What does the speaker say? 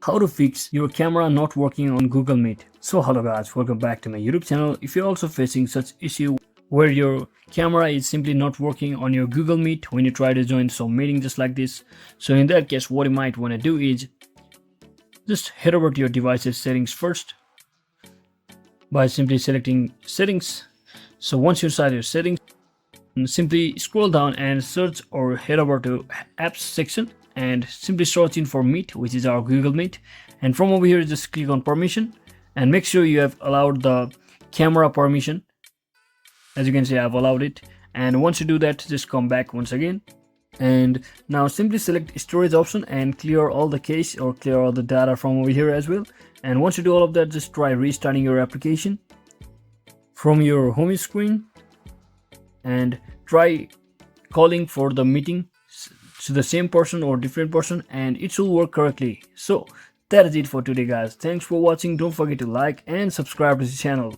how to fix your camera not working on Google Meet. So hello guys, welcome back to my YouTube channel. If you're also facing such issue where your camera is simply not working on your Google Meet when you try to join some meeting just like this, so in that case what you might want to do is just head over to your device's settings first by simply selecting settings. So once you're inside your settings, simply scroll down and search or head over to apps section and simply search in for Meet, which is our Google Meet, and from over here just click on permission and make sure you have allowed the camera permission. As you can see, I've allowed it, and once you do that, just come back once again and now simply select storage option and clear all the cache or clear all the data from over here as well. And once you do all of that, just try restarting your application from your home screen and try calling for the meeting to the same person or different person, and it should work correctly. So that is it for today guys. Thanks for watching. Don't forget to like and subscribe to the channel.